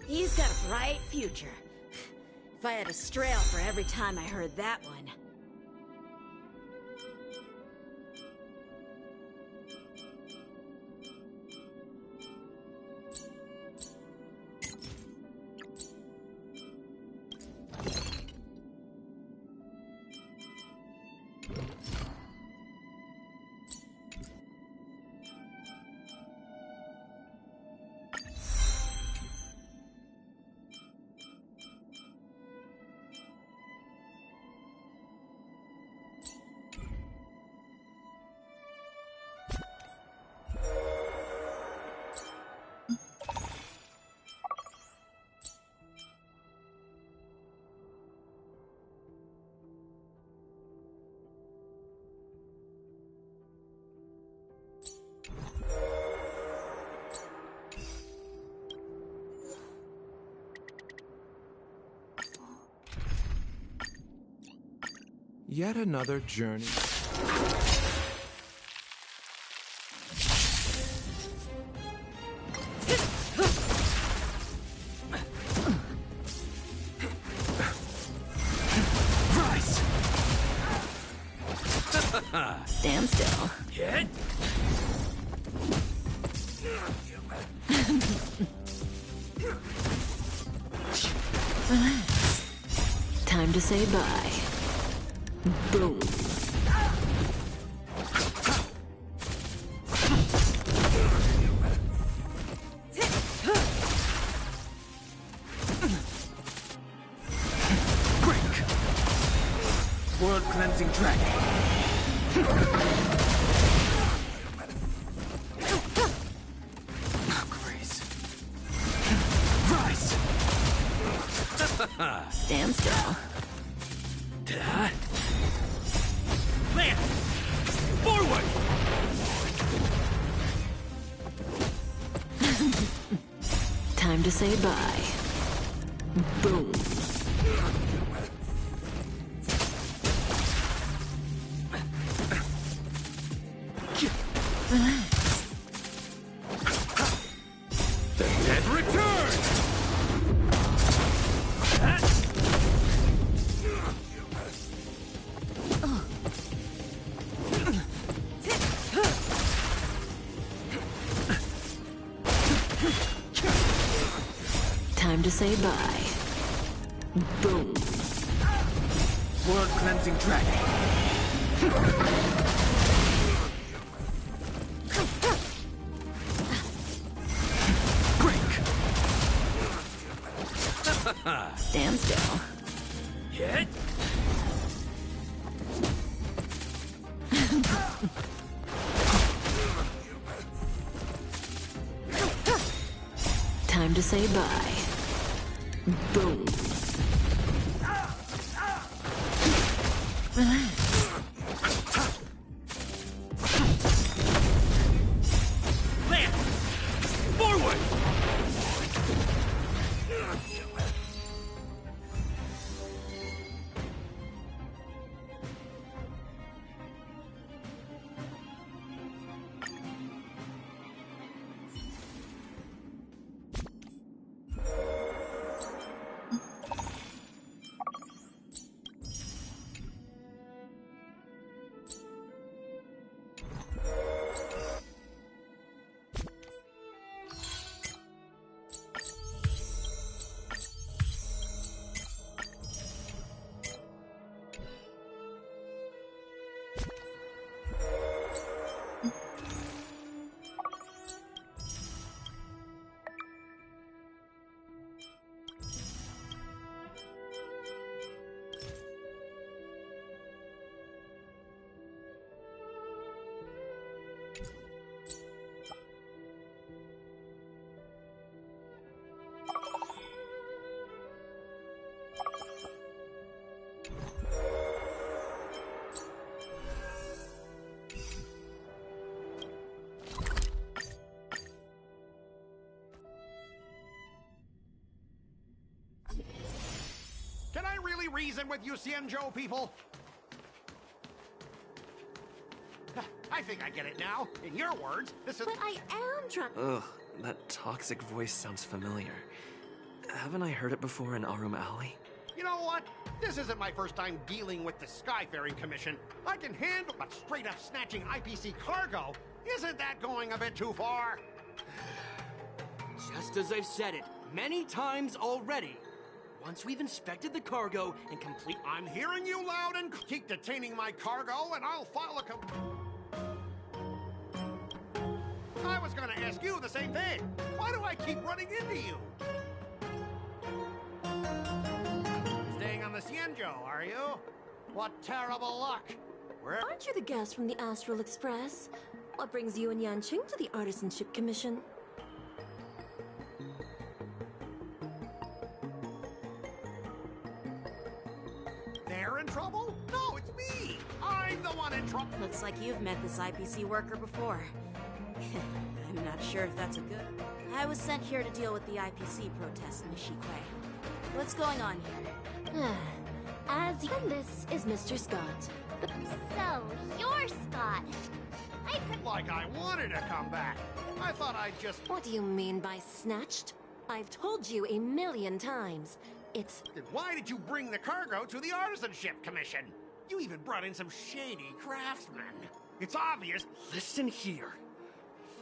He's got a bright future. If I had a strail for every time I heard that one. Yet another journey. Rise! Stand still. Hit! Time to say bye. Boom. Break! World cleansing dragon. Grace. Rise! Stand still. Land! Forward! Time to say bye. Boom. The dead return! Time to say bye. Boom. World cleansing dragon. Break! Stand still. Hit! Time to say bye. Boom. Relax. Land! Forward! Can I really reason with you Xianzhou people? I think I get it now. In your words, this is... But I am trying. Ugh, that toxic voice sounds familiar. Haven't I heard it before in Arum Alley? You know what? This isn't my first time dealing with the Skyfaring Commission. I can handle, but straight up snatching IPC cargo? Isn't that going a bit too far? Just as I've said it many times already. Once we've inspected the cargo and complete... I'm hearing you loud and keep detaining my cargo, and I'll file a I was gonna ask you the same thing. Why do I keep running into you? Staying on the Cienjo, are you? What terrible luck. Where... Aren't you the guest from the Astral Express? What brings you and Yanqing to the Artisanship Commission? They're in trouble? No, it's me! I'm the one in trouble! Looks like you've met this IPC worker before. I'm not sure if that's a good... I was sent here to deal with the IPC protest, Miss Shikwe. What's going on here? As you... And this is Mr. Scott. So, you're Scott. Like I wanted to come back. I thought I'd just... What do you mean by snatched? I've told you 1,000,000 times. It's... Then why did you bring the cargo to the Artisanship Commission? You even brought in some shady craftsmen. It's obvious... Listen here.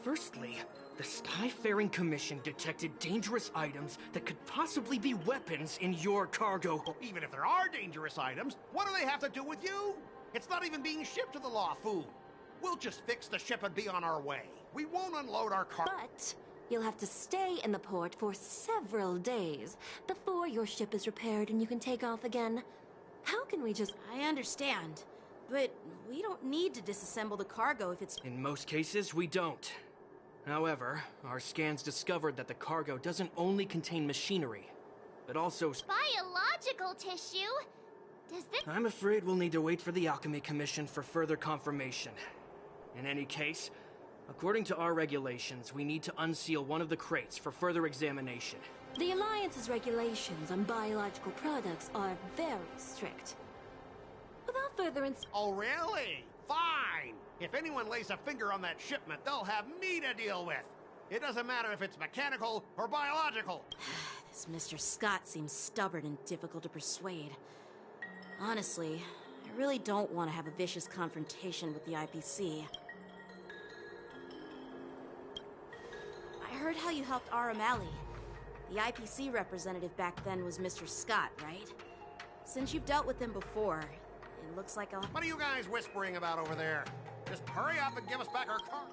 Firstly, the Skyfaring Commission detected dangerous items that could possibly be weapons in your cargo. Even if there are dangerous items, what do they have to do with you? It's not even being shipped to the Law Fu. We'll just fix the ship and be on our way. We won't unload our car... But you'll have to stay in the port for several days before your ship is repaired and you can take off again. How can we just... I understand, but we don't need to disassemble the cargo if it's... In most cases, we don't. However, our scans discovered that the cargo doesn't only contain machinery, but also... Biological tissue? Does this... I'm afraid we'll need to wait for the Alchemy Commission for further confirmation. In any case, according to our regulations, we need to unseal one of the crates for further examination. The Alliance's regulations on biological products are very strict. Without further Oh, really? Fine! If anyone lays a finger on that shipment, they'll have me to deal with. It doesn't matter if it's mechanical or biological. This Mr. Scott seems stubborn and difficult to persuade. Honestly, I really don't want to have a vicious confrontation with the IPC. I heard how you helped Arum Alley. The IPC representative back then was Mr. Scott, right? Since you've dealt with him before, it looks like What are you guys whispering about over there? Just hurry up and give us back our car.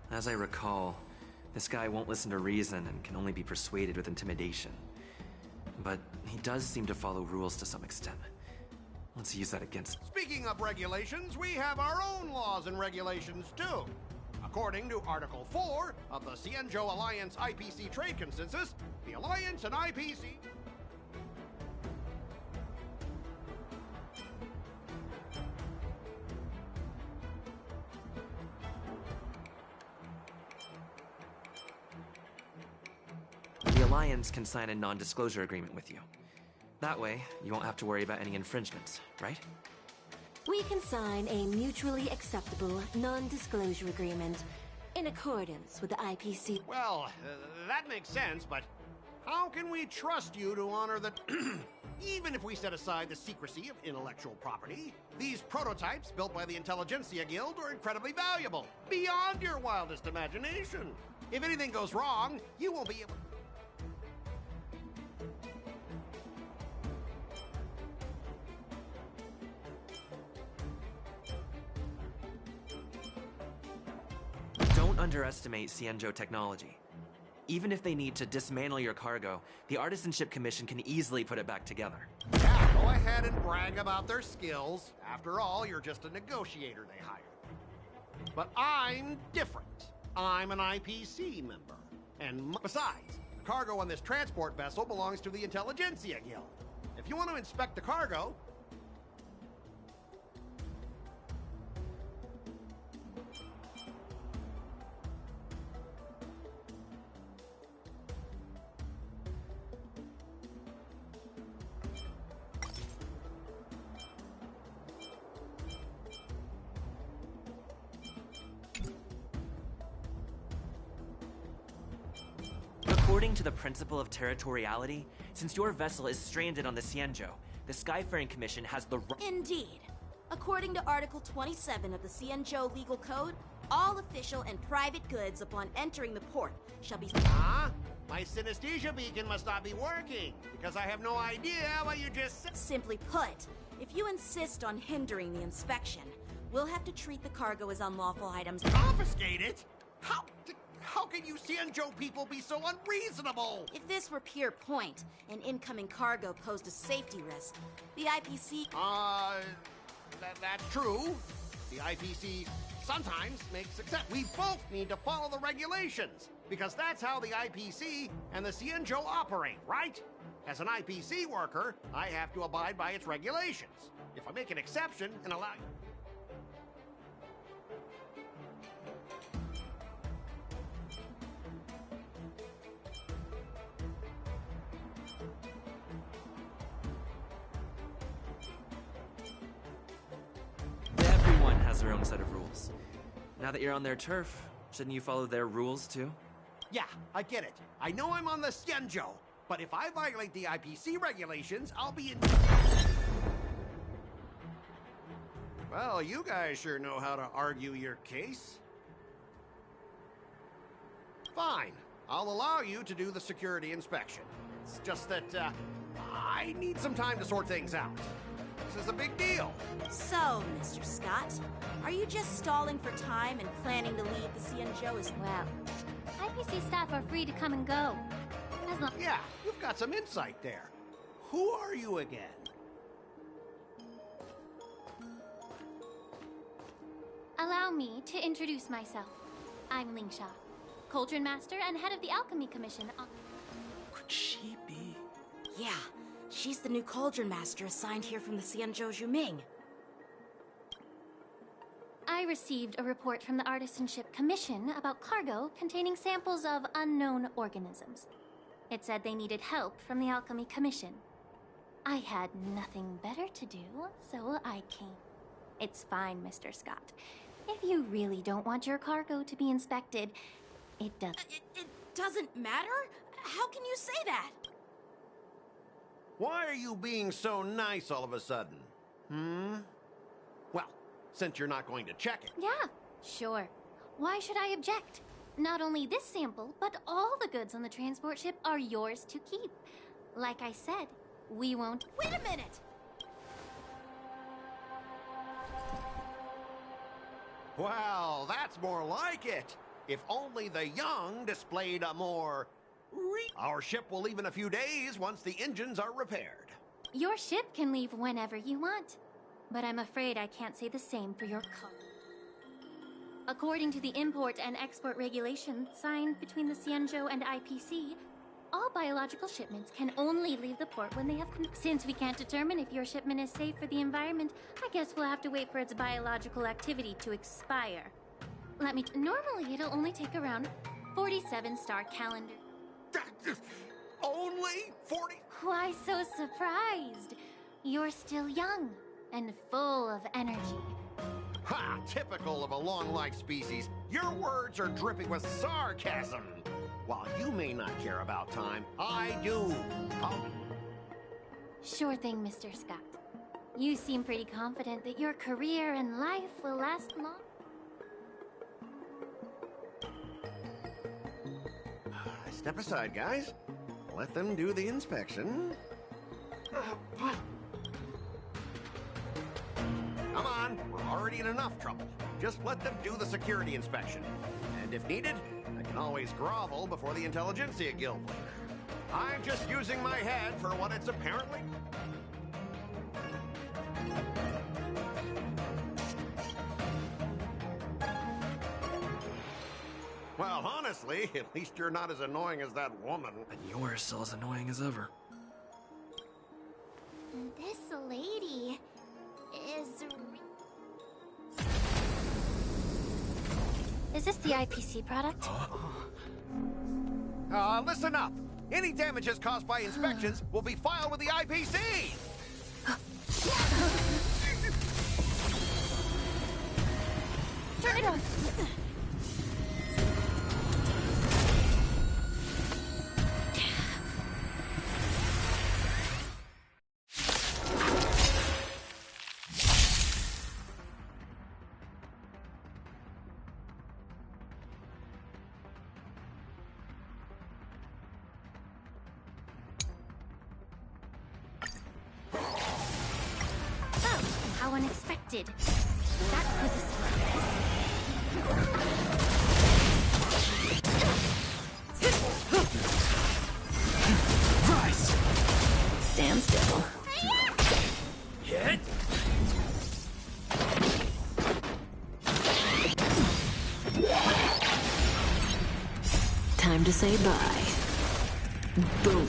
As I recall, this guy won't listen to reason and can only be persuaded with intimidation. But he does seem to follow rules to some extent. Let's use that against him. Speaking of regulations, we have our own laws and regulations, too. According to Article 4 of the Cienjo Alliance IPC Trade Consensus, the Alliance and IPC... The Alliance can sign a non-disclosure agreement with you. That way, you won't have to worry about any infringements, right? we can sign a mutually acceptable non-disclosure agreement in accordance with the IPC. Well, that makes sense, but how can we trust you to honor the... Even if we set aside the secrecy of intellectual property, these prototypes built by the Intelligentsia Guild are incredibly valuable, beyond your wildest imagination. If anything goes wrong, you won't be able... Don't underestimate Cienjo technology. Even if they need to dismantle your cargo, the Artisanship Commission can easily put it back together. Yeah, go ahead and brag about their skills. After all, you're just a negotiator they hired. But I'm different. I'm an IPC member. And besides, the cargo on this transport vessel belongs to the Intelligentsia Guild. If you want to inspect the cargo... According to the principle of territoriality, since your vessel is stranded on the Xianzhou, the Skyfaring Commission has the right— Indeed. According to Article 27 of the Xianzhou Legal Code, all official and private goods upon entering the port shall be— Huh? My synesthesia beacon must not be working, because I have no idea what you just said. Simply put, if you insist on hindering the inspection, we'll have to treat the cargo as unlawful items. Confiscate it? How can you Xianzhou people be so unreasonable? If this were pure point, and incoming cargo posed a safety risk, the IPC... That's true. The IPC sometimes makes exceptions. We both need to follow the regulations, because that's how the IPC and the Xianzhou operate, right? As an IPC worker, I have to abide by its regulations. If I make an exception and allow... Everyone has their own set of rules. Now that you're on their turf, shouldn't you follow their rules too? Yeah, I get it. I know I'm on the Xianzhou, but if I violate the IPC regulations, I'll be in... Well, you guys sure know how to argue your case. Fine. I'll allow you to do the security inspection. It's just that, I need some time to sort things out. This is a big deal. So, Mr. Scott, are you just stalling for time and planning to leave the Xianzhou as well? IPC staff are free to come and go. As long Yeah, you've got some insight there. Who are you again? Allow me to introduce myself. I'm Lingsha, Cauldron Master and head of the Alchemy Commission on... Could she be? Yeah, she's the new Cauldron Master assigned here from the Xianzhou Juming. I received a report from the Artisanship Commission about cargo containing samples of unknown organisms. It said they needed help from the Alchemy Commission. I had nothing better to do, so I came. It's fine, Mr. Scott. If you really don't want your cargo to be inspected, it doesn't... It doesn't matter? How can you say that? Why are you being so nice all of a sudden? Well, since you're not going to check it. Yeah, sure. Why should I object? Not only this sample, but all the goods on the transport ship are yours to keep. Like I said, we won't... Wait a minute! Well, that's more like it. If only the young displayed a more... Our ship will leave in a few days once the engines are repaired. Your ship can leave whenever you want. But I'm afraid I can't say the same for your car. According to the import and export regulations signed between the Xianzhou and IPC, all biological shipments can only leave the port when they have... Since we can't determine if your shipment is safe for the environment, I guess we'll have to wait for its biological activity to expire. Normally it'll only take around 47 star calendar. Only 40? Why so surprised? You're still young and full of energy. Ha! Typical of a long-life species. Your words are dripping with sarcasm. While you may not care about time, I do. Sure thing, Mr. Scott. You seem pretty confident that your career and life will last long. Step aside, guys. Let them do the inspection. Come on, we're already in enough trouble. Just let them do the security inspection. And if needed, I can always grovel before the Intelligentsia Guild later. I'm just using my head for what it's apparently... Well, honestly, at least you're not as annoying as that woman. And you're still as annoying as ever. This lady is... Is this the IPC product? Listen up. Any damages caused by inspections will be filed with the IPC! Turn it off! How unexpected. That was a surprise. Rise! Stand still. Hit! Time to say bye. Boom.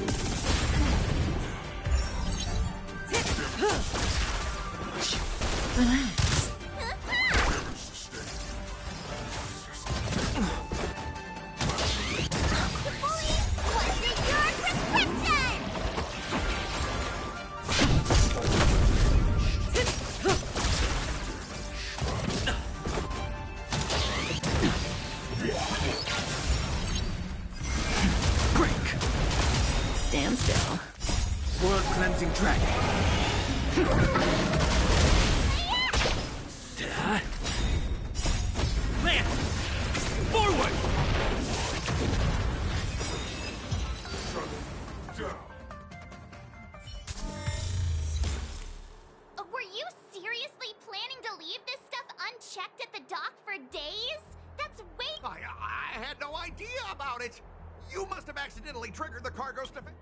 Relax. Stand still. World cleansing dragon. Lance! Forward! Were you seriously planning to leave this stuff unchecked at the dock for days? That's way... I had no idea about it! You must have accidentally triggered the cargo's defense.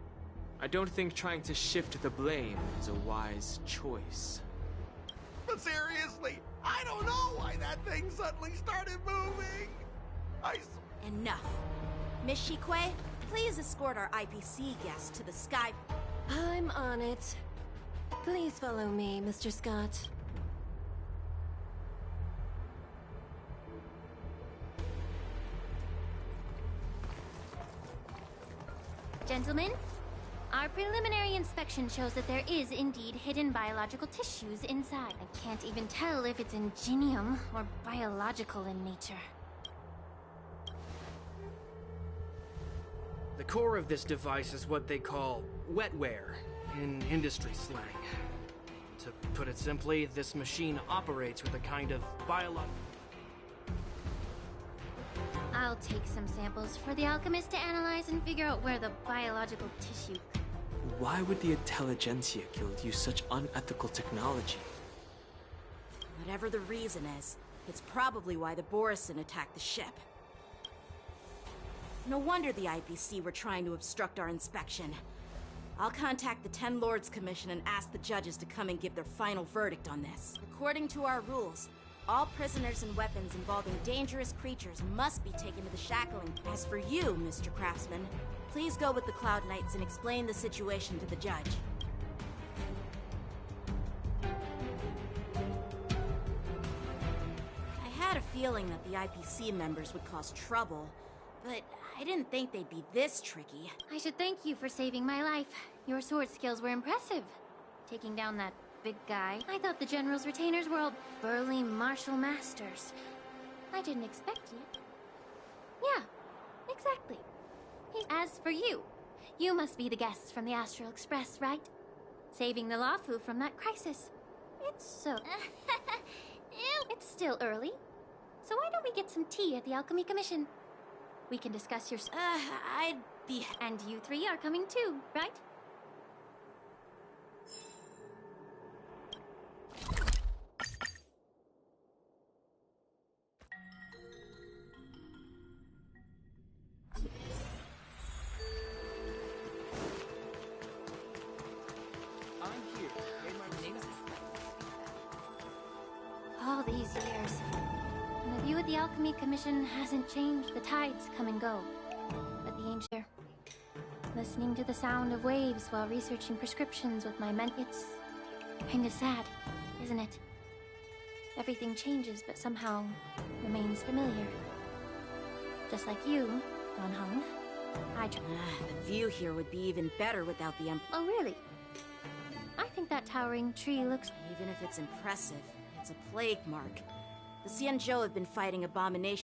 I don't think trying to shift the blame is a wise choice. But seriously, I don't know why that thing suddenly started moving. Enough. Miss Shikwe, please escort our IPC guest to the sky. I'm on it. Please follow me, Mr. Scott. Gentlemen, our preliminary inspection shows that there is indeed hidden biological tissues inside. I can't even tell if it's ingenium or biological in nature. The core of this device is what they call wetware in industry slang. To put it simply, this machine operates with a kind of biological... I'll take some samples for the alchemist to analyze and figure out where the biological tissue... Why would the Intelligentsia Guild use such unethical technology? Whatever the reason is, it's probably why the Borison attacked the ship. No wonder the IPC were trying to obstruct our inspection. I'll contact the Ten Lords Commission and ask the judges to come and give their final verdict on this. According to our rules, all prisoners and weapons involving dangerous creatures must be taken to the shackling. As for you, Mr. Craftsman, please go with the Cloud Knights and explain the situation to the judge. I had a feeling that the IPC members would cause trouble, but I didn't think they'd be this tricky. I should thank you for saving my life. Your sword skills were impressive. Taking down that big guy. I thought the General's retainers were all burly martial masters. I didn't expect it. Yeah, exactly. As for you, you must be the guests from the Astral Express, right? Saving the Lafu from that crisis. It's so... It's still early. So why don't we get some tea at the Alchemy Commission? We can discuss your... I'd be... And you three are coming too, right? I'm here. All these years. And the view of the Alchemy Commission hasn't changed. The tides come and go. But the ancient... Listening to the sound of waves while researching prescriptions with my it's kinda sad, isn't it? Everything changes, but somehow remains familiar. Just like you, Don Hung. The view here would be even better without the Oh, really? I think that towering tree looks... Even if it's impressive, it's a plague mark. The Xianzhou have been fighting abominations